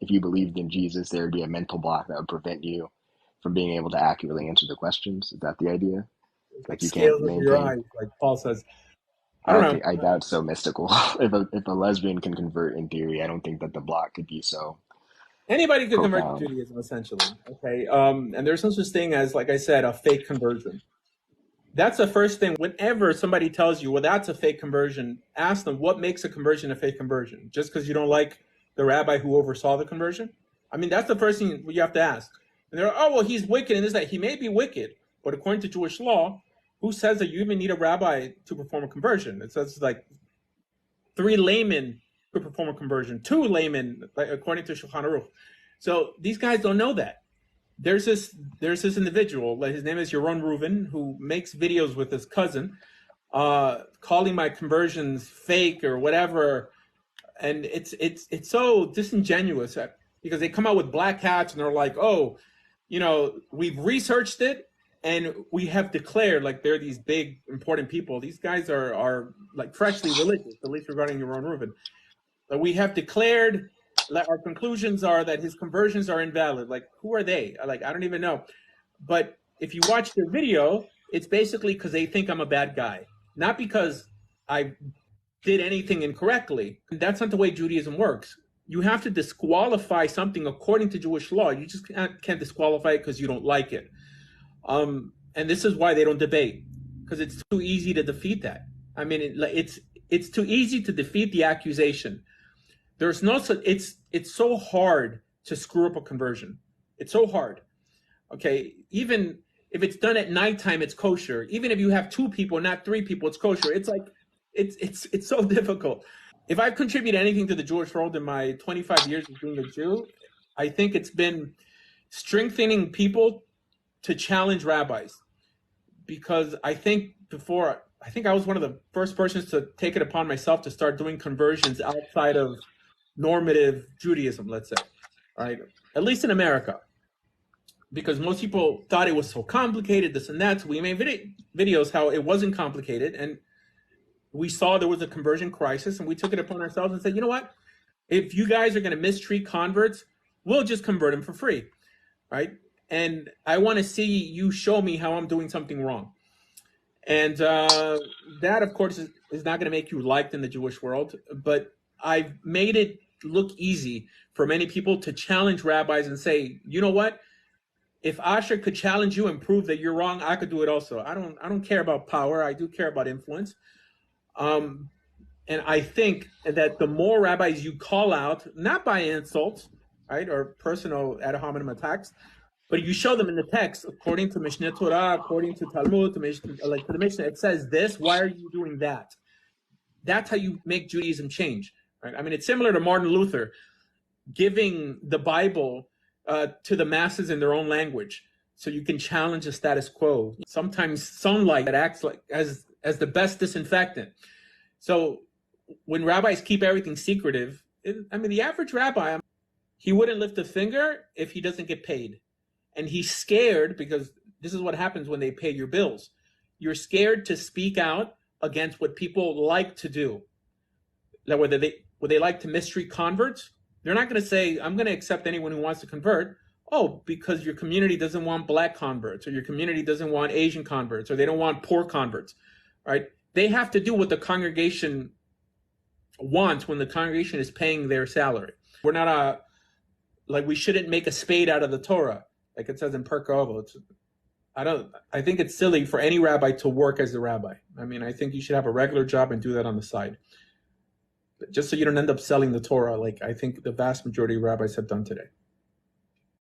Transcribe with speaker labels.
Speaker 1: if you believed in Jesus, there would be a mental block that would prevent you from being able to accurately answer the questions. Is that the idea?
Speaker 2: It's like
Speaker 1: Like you can't
Speaker 2: scales over your
Speaker 1: maintain.
Speaker 2: eyes, like Paul says. I
Speaker 1: I
Speaker 2: don't
Speaker 1: don't
Speaker 2: know.
Speaker 1: think I doubt so mystical. If a lesbian can convert in theory, I don't think that the block could be so
Speaker 2: Anybody could convert to
Speaker 1: profound.
Speaker 2: Judaism, essentially. Okay, and there's no such thing as, like I said, a fake conversion. That's the first thing. Whenever somebody tells you, well, that's a fake conversion, ask them what makes a conversion a fake conversion. Just because you don't like the rabbi who oversaw the conversion? I mean, that's the first thing you have to ask. And they're like, oh, well, he's wicked and this, that. He may be wicked, but according to Jewish law, who says that you even need a rabbi to perform a conversion? It says like 3 laymen could perform a conversion, 2 laymen, like, according to Shulchan Aruch. So these guys don't know that. There's this individual, like his name is Yaron Reuven, who makes videos with his cousin, calling my conversions fake or whatever, and it's so disingenuous because they come out with black hats and they're like, oh, we've researched it and we have declared, like they're these big important people. These guys are like freshly religious, at least regarding Yaron Reuven. We have declared our conclusions are that his conversions are invalid. Like, who are they? Like, I don't even know. But if you watch their video, it's basically because they think I'm a bad guy, not because I did anything incorrectly. That's not the way Judaism works. You have to disqualify something according to Jewish law. You just can't disqualify it because you don't like it. And this is why they don't debate, because it's too easy to defeat that. I mean, it's too easy to defeat the accusation. There's no, it's so hard to screw up a conversion. It's so hard. Okay, even if it's done at nighttime, it's kosher. Even if you have 2 people, not 3 people, it's kosher. It's like it's so difficult. If I've contributed anything to the Jewish world in my 25 years of being a Jew, I think it's been strengthening people to challenge rabbis. Because I think I was one of the first persons to take it upon myself to start doing conversions outside of normative Judaism, let's say, right? At least in America, because most people thought it was so complicated, this and that. So we made videos how it wasn't complicated, and we saw there was a conversion crisis, and we took it upon ourselves and said, you know what? If you guys are going to mistreat converts, we'll just convert them for free, right? And I want to see you show me how I'm doing something wrong. And that, of course, is not going to make you liked in the Jewish world, but I've made it look easy for many people to challenge rabbis and say, you know what? If Asher could challenge you and prove that you're wrong, I could do it also. I don't care about power. I do care about influence. And I think that the more rabbis you call out, not by insults, right, or personal ad hominem attacks, but you show them in the text, according to Mishneh Torah, according to Talmud, to the Mishnah, it says this. Why are you doing that? That's how you make Judaism change. Right? I mean, it's similar to Martin Luther giving the Bible to the masses in their own language, so you can challenge the status quo. Sometimes sunlight that acts like as the best disinfectant. So when rabbis keep everything secretive, the average rabbi, he wouldn't lift a finger if he doesn't get paid. And he's scared because this is what happens when they pay your bills. You're scared to speak out against what people like to do. That whether they like to mistreat converts, they're not going to say, I'm going to accept anyone who wants to convert. Oh, because your community doesn't want black converts, or your community doesn't want Asian converts, or they don't want poor converts, right? They have to do what the congregation wants when the congregation is paying their salary. We're not we shouldn't make a spade out of the Torah, like it says in Pirkei Avot. I think it's silly for any rabbi to work as a rabbi. I mean, I think you should have a regular job and do that on the side, just so you don't end up selling the Torah, like I think the vast majority of rabbis have done today.